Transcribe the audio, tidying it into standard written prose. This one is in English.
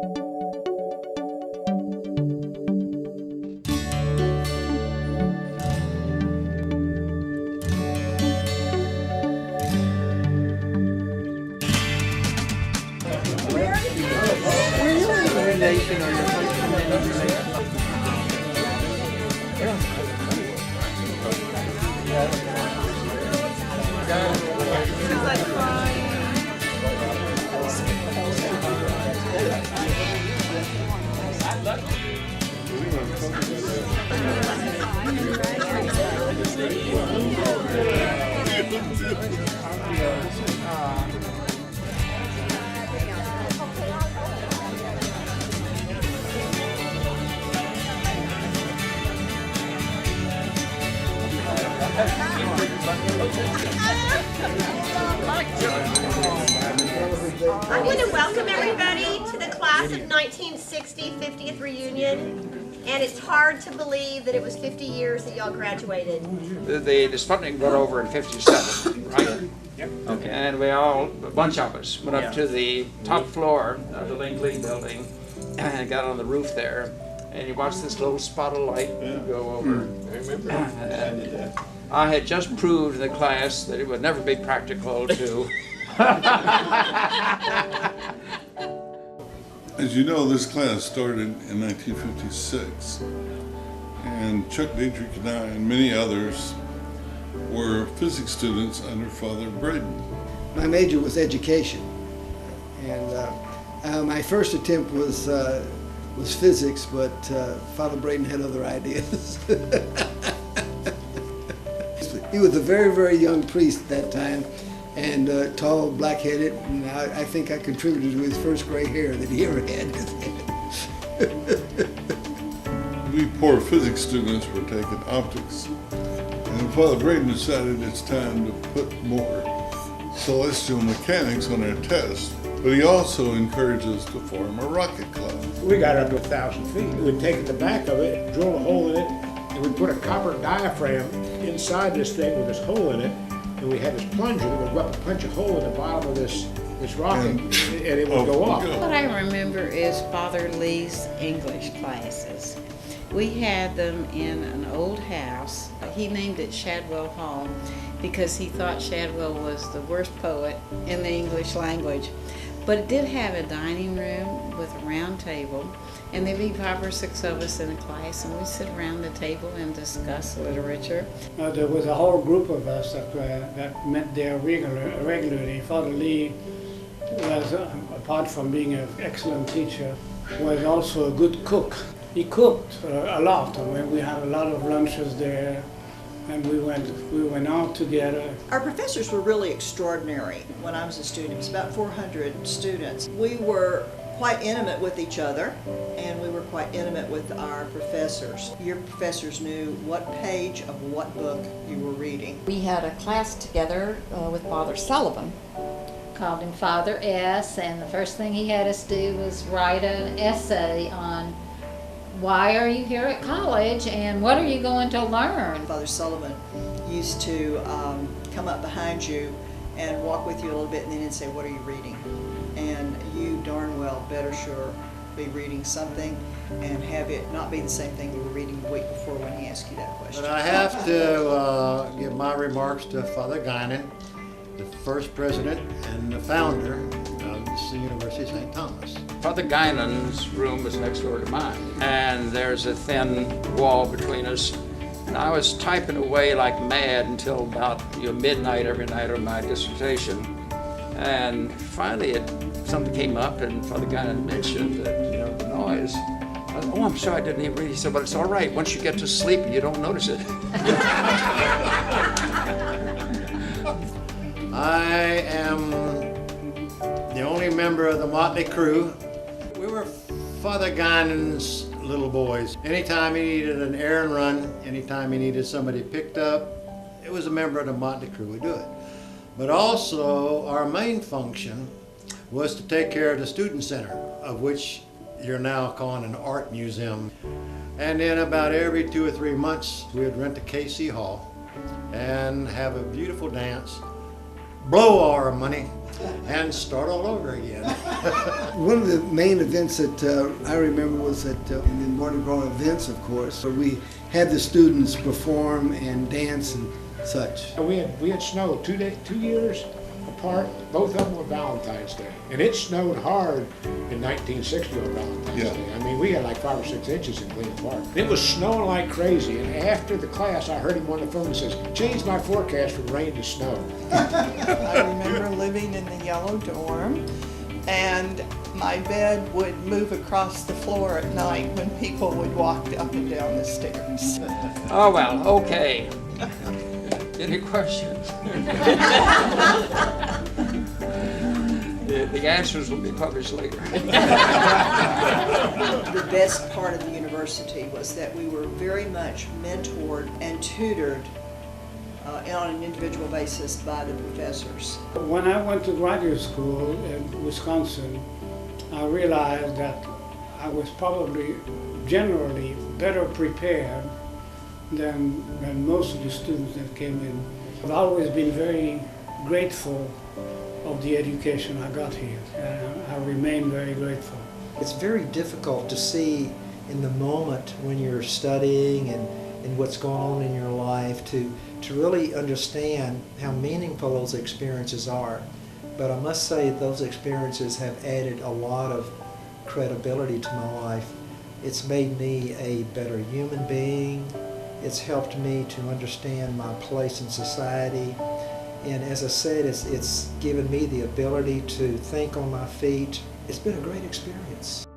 I want to welcome everybody to the class of 1960 50th reunion. And it's hard to believe that it was 50 years that y'all graduated. The Sputnik got over in 57, right? Yep. Okay, and we all, a bunch of us, went up to the top floor of the Lingley building and got on the roof there. And you watched this little spot of light go over. I remember. And I had just proved in the class that it would never be practical to. As you know, this class started in 1956, and Chuck Dietrich and I and many others were physics students under Father Braden. My major was education, and my first attempt was physics, but Father Braden had other ideas. He was a very, very young priest at that time, and tall, black-headed, and I think I contributed to his first gray hair that he ever had in his head. We poor physics students were taking optics, and Father Braden decided it's time to put more celestial mechanics on our test, but he also encouraged us to form a rocket club. We got up to 1,000 feet. We'd take the back of it, drill a hole in it, and we'd put a copper diaphragm inside this thing with this hole in it, and we had this plunger that would go up and punch a hole in the bottom of this rocket, and it would go off. What I remember is Father Lee's English classes. We had them in an old house. He named it Shadwell Hall because he thought Shadwell was the worst poet in the English language. But it did have a dining room with a round table, and there'd be 5 or 6 of us in a class, and we'd sit around the table and discuss literature. There was a whole group of us that met there regularly. Father Lee was, apart from being an excellent teacher, was also a good cook. He cooked a lot. I mean, we had a lot of lunches there, and we went out together. Our professors were really extraordinary. When I was a student, it was about 400 students. We were quite intimate with each other, and we were quite intimate with our professors. Your professors knew what page of what book you were reading. We had a class together with Father Sullivan. Called him Father S, and the first thing he had us do was write an essay on why are you here at college and what are you going to learn? Father Sullivan used to come up behind you and walk with you a little bit, and then he'd say, "What are you reading?" And you darn well better sure be reading something and have it not be the same thing you were reading the week before when he asked you that question. But I have to give my remarks to Father Guinan, the first president and the founder of the University of St. Thomas. Father Guinan's room was next door to mine, and there's a thin wall between us. And I was typing away like mad until about midnight every night on my dissertation. And finally, something came up, and Father Guinan mentioned that the noise. I said, "Oh, I'm sorry, I didn't even read." He said, "But it's all right. Once you get to sleep, you don't notice it." I am the only member of the Motley Crew. We were Father Guinan's little boys. Anytime he needed an errand run, anytime he needed somebody picked up, it was a member of the Motley Crew would do it. But also, our main function was to take care of the student center, of which you're now calling an art museum. And then about every 2 or 3 months, we would rent the KC Hall and have a beautiful dance, blow all our money, and start all over again. One of the main events that I remember was at in the Mardi Gras events, of course, where we had the students perform and dance and such. And we had snow 2 years apart. Both of them were Valentine's Day, and it snowed hard in 1960 on Valentine's Yeah. Day. I mean, we had like 5 or 6 inches in Glen Park. It was snowing like crazy, and after the class, I heard him on the phone and says, "Change my forecast from rain to snow." I remember living in the yellow dorm, and my bed would move across the floor at night when people would walk up and down the stairs. Oh, well, okay. Any questions? The answers will be published later. The best part of the university was that we were very much mentored and tutored on an individual basis by the professors. When I went to graduate school in Wisconsin, I realized that I was probably generally better prepared than most of the students that came in. I've always been very grateful of the education I got here, and I remain very grateful. It's very difficult to see in the moment when you're studying and what's going on in your life to really understand how meaningful those experiences are. But I must say those experiences have added a lot of credibility to my life. It's made me a better human being. It's helped me to understand my place in society. And as I said, it's given me the ability to think on my feet. It's been a great experience.